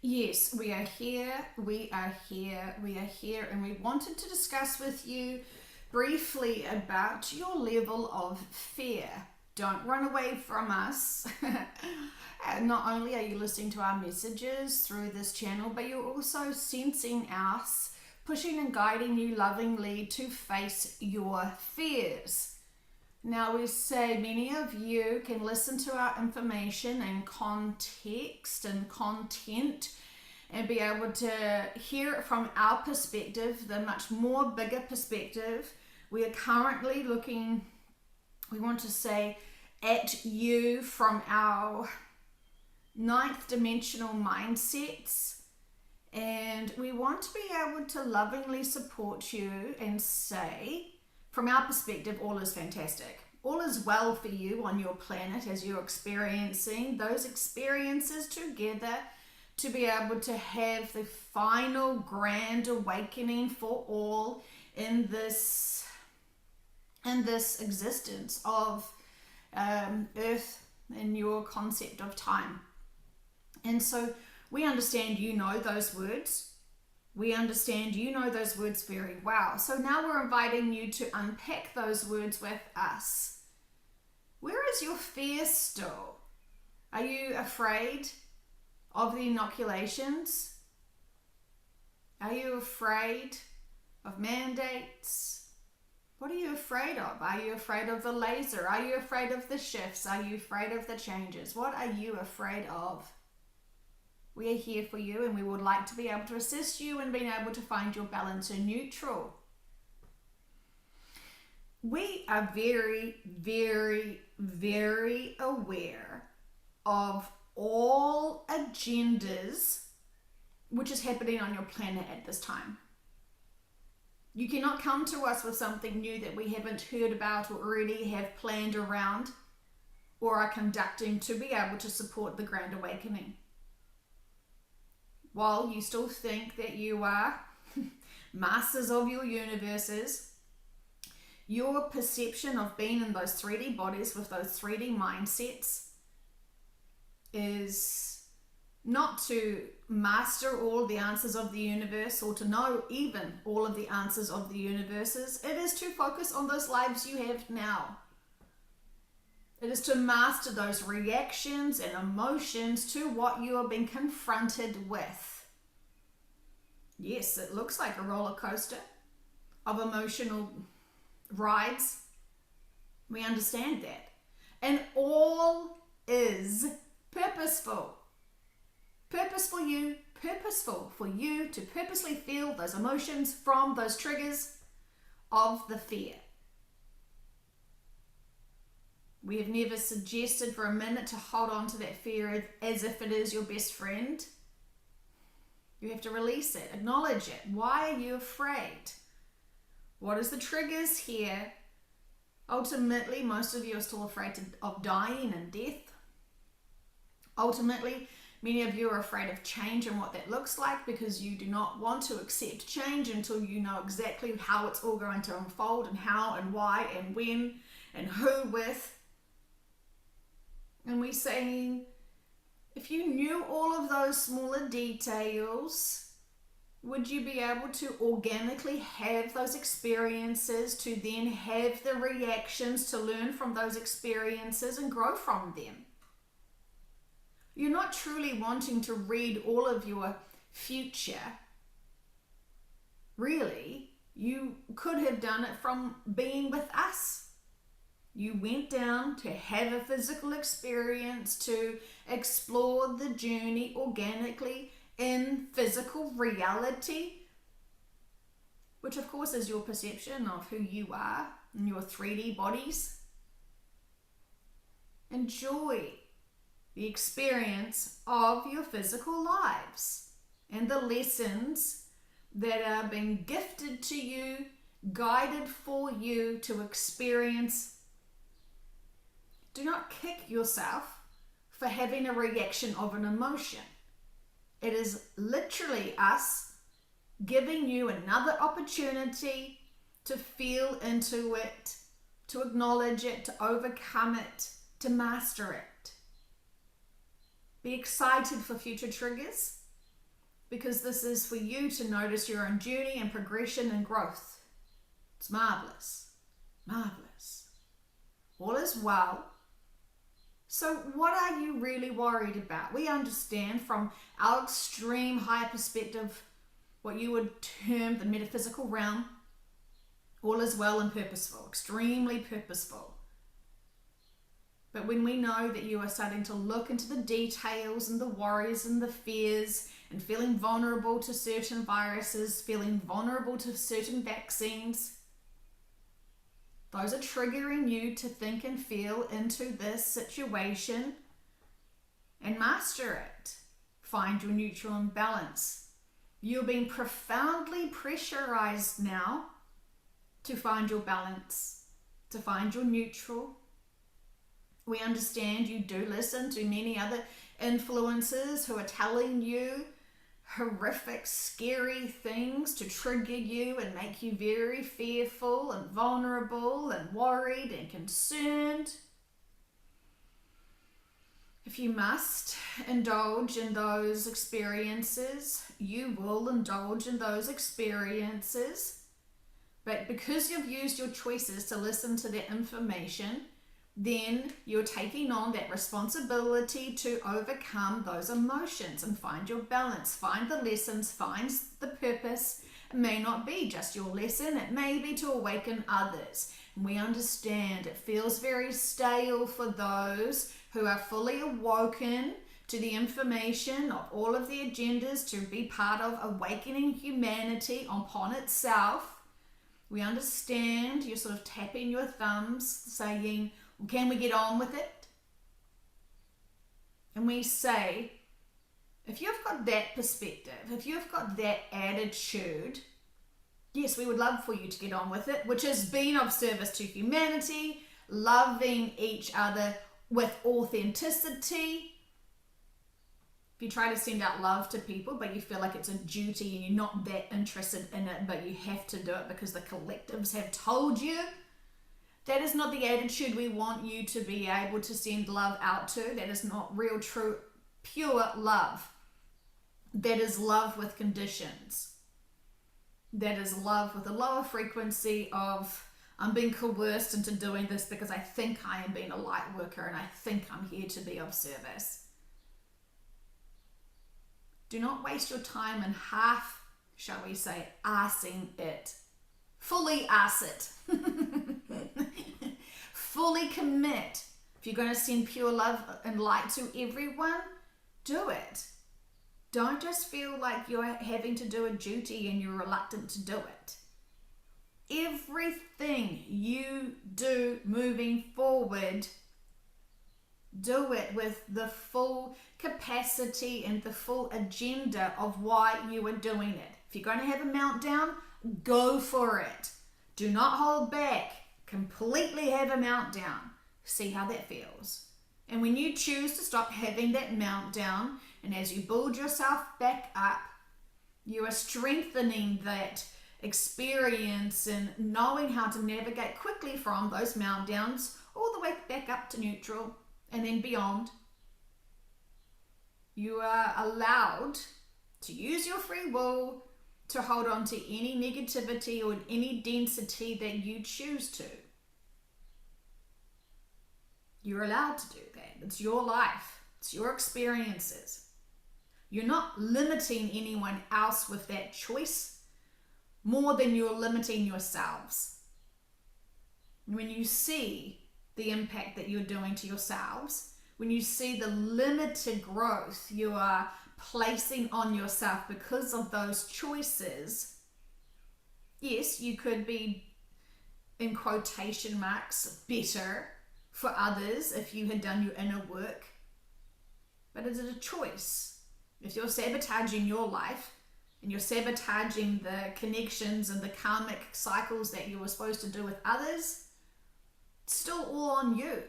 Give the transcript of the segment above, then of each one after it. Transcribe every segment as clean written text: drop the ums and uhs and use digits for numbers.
Yes, we are here, we are here, we are here, and we wanted to discuss with you briefly about your level of fear. Don't run away from us. And not only are you listening to our messages through this channel, but you're also sensing us pushing and guiding you lovingly to face your fears. Now, we say many of you can listen to our information and context and content and be able to hear it from our perspective, the much more bigger perspective. We are currently looking, we want to say, at you from our ninth dimensional mindsets. And we want to be able to lovingly support you and say, from our perspective, all is fantastic. All is well for you on your planet as you're experiencing those experiences together to be able to have the final grand awakening for all in this existence of Earth and your concept of time. And so we understand you know those words. We understand you know those words very well. So now we're inviting you to unpack those words with us. Where is your fear still? Are you afraid of the inoculations? Are you afraid of mandates? What are you afraid of? Are you afraid of the laser? Are you afraid of the shifts? Are you afraid of the changes? What are you afraid of? We are here for you, and we would like to be able to assist you in being able to find your balance in neutral. We are very, very, very aware of all agendas which is happening on your planet at this time. You cannot come to us with something new that we haven't heard about or already have planned around or are conducting to be able to support the Grand Awakening. While you still think that you are masters of your universes, your perception of being in those 3D bodies with those 3D mindsets is not to master all the answers of the universe or to know even all of the answers of the universes. It is to focus on those lives you have now. It is to master those reactions and emotions to what you are being confronted with. Yes, it looks like a roller coaster of emotional rides. We understand that. And all is purposeful. Purposeful for you to purposely feel those emotions from those triggers of the fear. We have never suggested for a minute to hold on to that fear as if it is your best friend. You have to release it, acknowledge it. Why are you afraid? What is the triggers here? Ultimately, most of you are still afraid of dying and death. Ultimately, many of you are afraid of change and what that looks like because you do not want to accept change until you know exactly how it's all going to unfold and how and why and when and who with. And we're saying, if you knew all of those smaller details, would you be able to organically have those experiences to then have the reactions to learn from those experiences and grow from them? You're not truly wanting to read all of your future. Really, you could have done it from being with us. You went down to have a physical experience, to explore the journey organically in physical reality, which of course is your perception of who you are in your 3D bodies. Enjoy the experience of your physical lives and the lessons that are being gifted to you, guided for you to experience. Do not kick yourself for having a reaction of an emotion. It is literally us giving you another opportunity to feel into it, to acknowledge it, to overcome it, to master it. Be excited for future triggers. because this is for you to notice your own journey and progression and growth. It's marvelous. Marvelous. All is well. So what are you really worried about? We understand from our extreme higher perspective, what you would term the metaphysical realm, all is well and purposeful, extremely purposeful. But when we know that you are starting to look into the details and the worries and the fears and feeling vulnerable to certain viruses, feeling vulnerable to certain vaccines, those are triggering you to think and feel into this situation and master it. Find your neutral and balance. You're being profoundly pressurized now to find your balance, to find your neutral. We understand you do listen to many other influencers who are telling you horrific, scary things to trigger you and make you very fearful and vulnerable and worried and concerned. If you must indulge in those experiences, you will indulge in those experiences. But because you've used your choices to listen to that information, then you're taking on that responsibility to overcome those emotions and find your balance, find the lessons, find the purpose. It may not be just your lesson, it may be to awaken others. And we understand it feels very stale for those who are fully awoken to the information of all of the agendas to be part of awakening humanity upon itself. We understand you're sort of tapping your thumbs saying, can we get on with it? And we say, if you've got that perspective, if you've got that attitude, yes, we would love for you to get on with it, which is being of service to humanity, loving each other with authenticity. If you try to send out love to people, but you feel like it's a duty and you're not that interested in it, but you have to do it because the collectives have told you, that is not the attitude we want you to be able to send love out to. That is not real, true, pure love. That is love with conditions. That is love with a lower frequency of, I'm being coerced into doing this because I think I am being a light worker and I think I'm here to be of service. Do not waste your time in half, shall we say, arsing it. Fully arse it. Fully commit. If you're going to send pure love and light to everyone, do it. Don't just feel like you're having to do a duty and you're reluctant to do it. Everything you do moving forward, do it with the full capacity and the full agenda of why you are doing it. If you're going to have a meltdown, go for it. Do not hold back. Completely have a meltdown. See how that feels. And when you choose to stop having that meltdown, and as you build yourself back up, you are strengthening that experience and knowing how to navigate quickly from those meltdowns all the way back up to neutral and then beyond. You are allowed to use your free will to hold on to any negativity or any density that you choose to. You're allowed to do that. It's your life. It's your experiences. You're not limiting anyone else with that choice more than you're limiting yourselves. When you see the impact that you're doing to yourselves, when you see the limited growth you are placing on yourself because of those choices, yes, you could be, in quotation marks, better for others if you had done your inner work. But is it a choice? If you're sabotaging your life and you're sabotaging the connections and the karmic cycles that you were supposed to do with others, it's still all on you.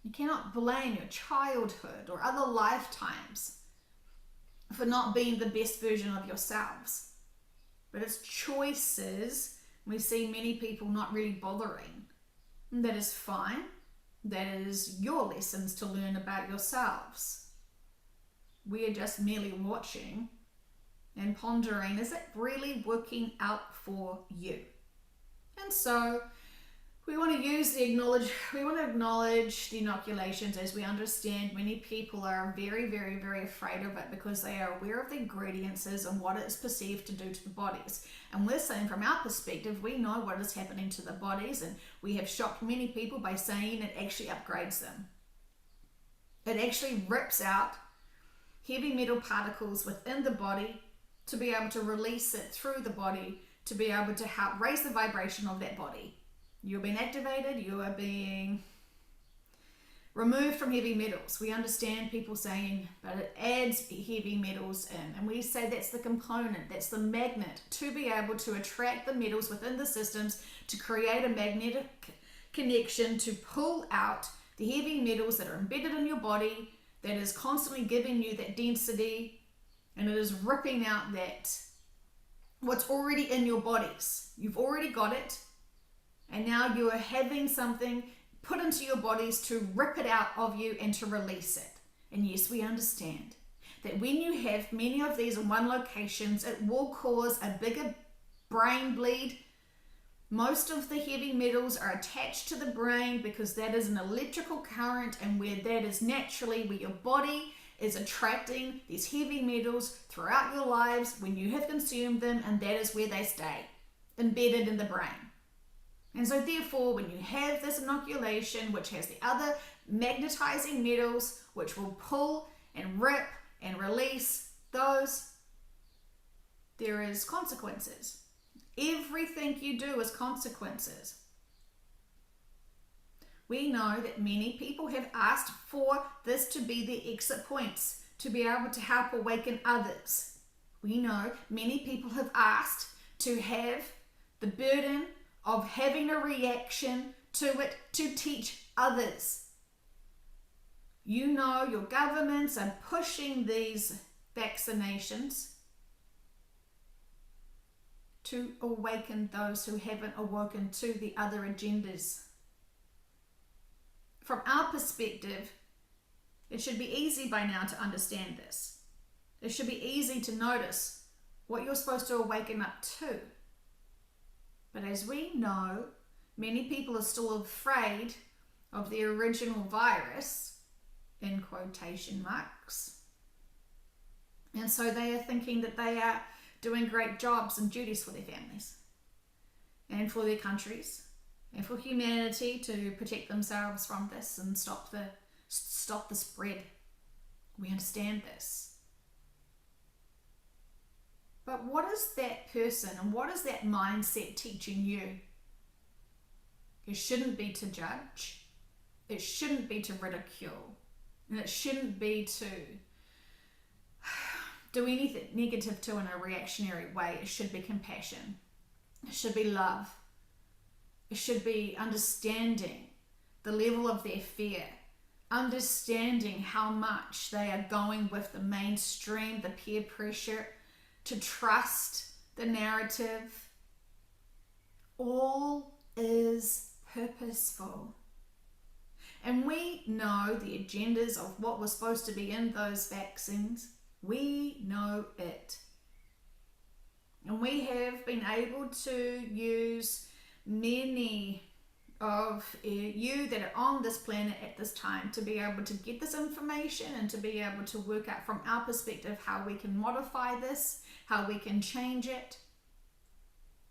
You cannot blame your childhood or other lifetimes for not being the best version of yourselves. But it's choices. We see many people not really bothering. And that is fine. That is your lessons to learn about yourselves. We are just merely watching and pondering, is it really working out for you? And so we want to acknowledge the inoculations, as we understand many people are very, very, very afraid of it because they are aware of the ingredients and what it's perceived to do to the bodies. And we're saying from our perspective, we know what is happening to the bodies, and we have shocked many people by saying it actually upgrades them. It actually rips out heavy metal particles within the body to be able to release it through the body, to be able to help raise the vibration of that body. You're being activated, you are being removed from heavy metals. We understand people saying, but it adds heavy metals in. And we say that's the component, that's the magnet to be able to attract the metals within the systems, to create a magnetic connection, to pull out the heavy metals that are embedded in your body, that is constantly giving you that density, and it is ripping out that what's already in your bodies. You've already got it. And now you are having something put into your bodies to rip it out of you and to release it. And yes, we understand that when you have many of these in one location, it will cause a bigger brain bleed. Most of the heavy metals are attached to the brain because that is an electrical current, and where that is naturally where your body is attracting these heavy metals throughout your lives when you have consumed them, and that is where they stay, embedded in the brain. And so therefore, when you have this inoculation, which has the other magnetizing metals, which will pull and rip and release those, there is consequences. Everything you do is consequences. We know that many people have asked for this to be the exit points, to be able to help awaken others. We know many people have asked to have the burden of having a reaction to it to teach others. You know your governments are pushing these vaccinations to awaken those who haven't awoken to the other agendas. From our perspective, it should be easy by now to understand this. It should be easy to notice what you're supposed to awaken up to. But as we know, many people are still afraid of the original virus, in quotation marks. And so they are thinking that they are doing great jobs and duties for their families and for their countries and for humanity to protect themselves from this and stop the spread. We understand this. But what is that person and what is that mindset teaching you? It shouldn't be to judge. It shouldn't be to ridicule. And it shouldn't be to do anything negative to in a reactionary way. It should be compassion. It should be love. It should be understanding the level of their fear, understanding how much they are going with the mainstream, the peer pressure, to trust the narrative. All is purposeful. And we know the agendas of what was supposed to be in those vaccines. We know it. And we have been able to use many of you that are on this planet at this time to be able to get this information and to be able to work out from our perspective how we can modify this, how we can change it.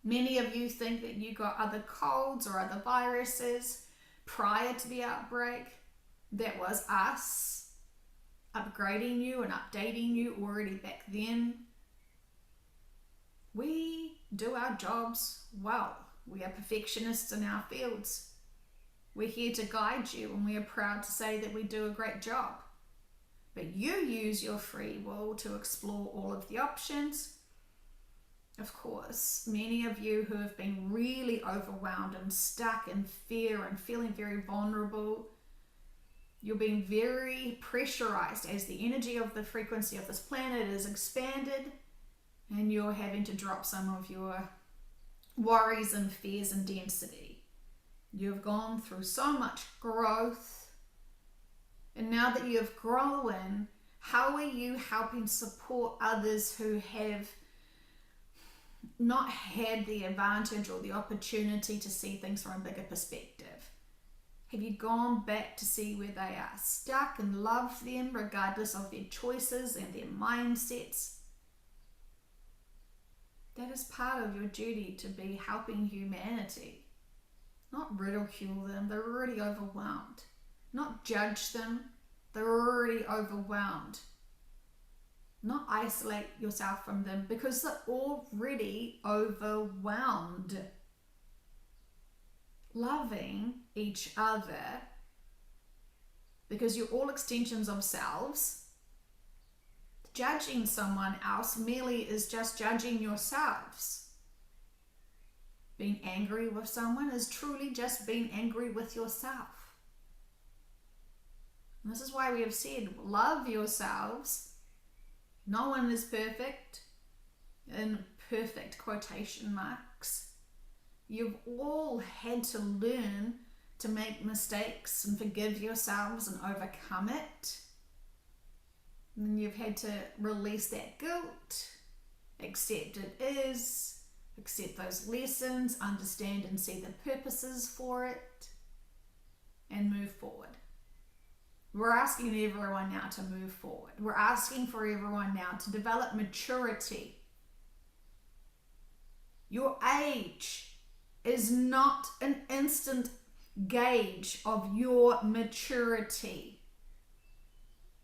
Many of you think that you got other colds or other viruses prior to the outbreak. That was us upgrading you and updating you already back then. We do our jobs well. We are perfectionists in our fields. We're here to guide you, and we are proud to say that we do a great job. But you use your free will to explore all of the options. Of course, many of you who have been really overwhelmed and stuck in fear and feeling very vulnerable, you're being very pressurized as the energy of the frequency of this planet is expanded, and you're having to drop some of your worries and fears and density. You've gone through so much growth, and now that you have grown, How are you helping support others who have not had the advantage or the opportunity to see things from a bigger perspective? Have you gone back to see where they are stuck and love them regardless of their choices and their mindsets? That is part of your duty, to be helping humanity. Not ridicule them, they're already overwhelmed. Not judge them, they're already overwhelmed. Not isolate yourself from them, because they're already overwhelmed. Loving each other, because you're all extensions of selves. Judging someone else merely is just judging yourselves. Being angry with someone is truly just being angry with yourself. And this is why we have said, love yourselves. No one is perfect, in perfect quotation marks. You've all had to learn to make mistakes and forgive yourselves and overcome it. And then you've had to release that guilt, accept it is, accept those lessons, understand and see the purposes for it, and move forward. We're asking everyone now to move forward. We're asking for everyone now to develop maturity. Your age is not an instant gauge of your maturity.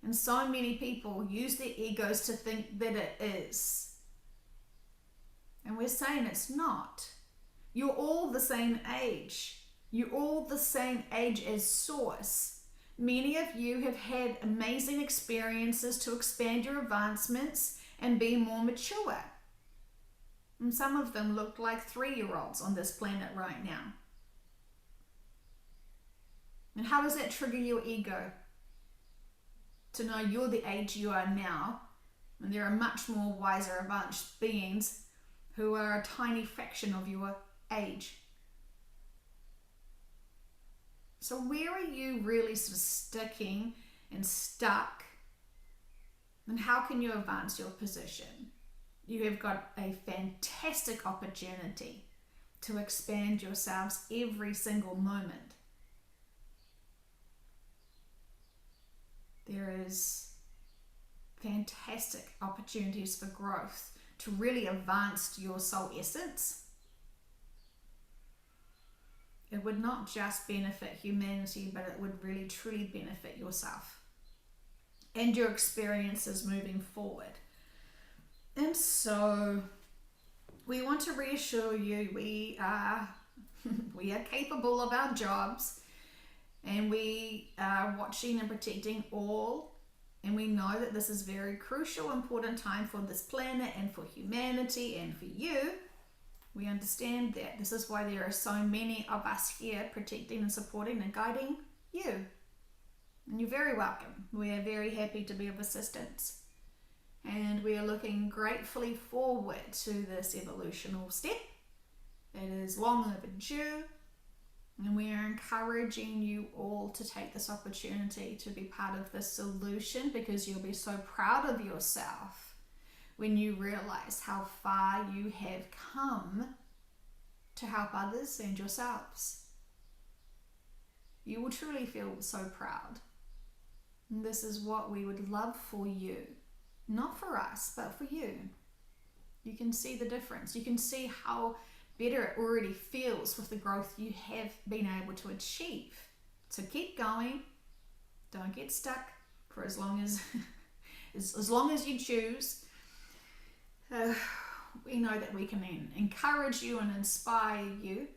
And so many people use their egos to think that it is. And we're saying it's not. You're all the same age. You're all the same age as Source. Many of you have had amazing experiences to expand your advancements and be more mature. And some of them look like 3-year-olds on this planet right now. And how does that trigger your ego? To know you're the age you are now, and there are much more wiser, advanced beings who are a tiny fraction of your age. So where are you really sort of sticking and stuck? And how can you advance your position? You have got a fantastic opportunity to expand yourselves every single moment. There is fantastic opportunities for growth to really advance your soul essence. It would not just benefit humanity, but it would really truly benefit yourself and your experiences moving forward. And so we want to reassure you, we are capable of our jobs, and we are watching and protecting all, and we know that this is very crucial, important time for this planet and for humanity and for you. We understand that. This is why there are so many of us here protecting and supporting and guiding you. And you're very welcome. We are very happy to be of assistance. And we are looking gratefully forward to this evolutional step. It is long overdue. And we are encouraging you all to take this opportunity to be part of this solution, because you'll be so proud of yourself when you realize how far you have come to help others and yourselves. You will truly feel so proud. And this is what we would love for you. Not for us, but for you. You can see the difference. You can see how better it already feels with the growth you have been able to achieve. So keep going. Don't get stuck for as long as you choose. We know that we can encourage you and inspire you,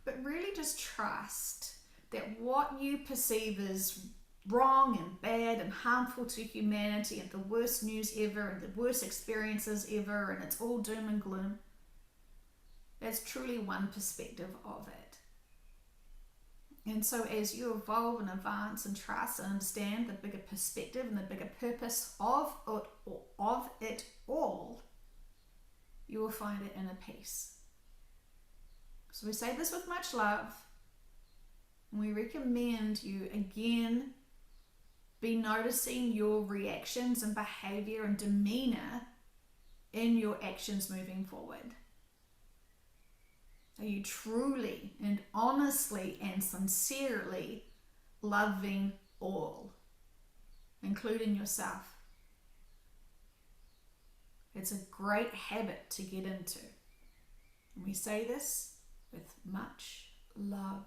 but really just trust that what you perceive as wrong and bad and harmful to humanity and the worst news ever and the worst experiences ever, and it's all doom and gloom, that's truly one perspective of it. And so as you evolve and advance and trust and understand the bigger perspective and the bigger purpose of it all, you will find it inner peace. So we say this with much love, and we recommend you again Be noticing your reactions and behavior and demeanor in your actions moving forward. Are you truly and honestly and sincerely loving all, including yourself? It's a great habit to get into. And we say this with much love.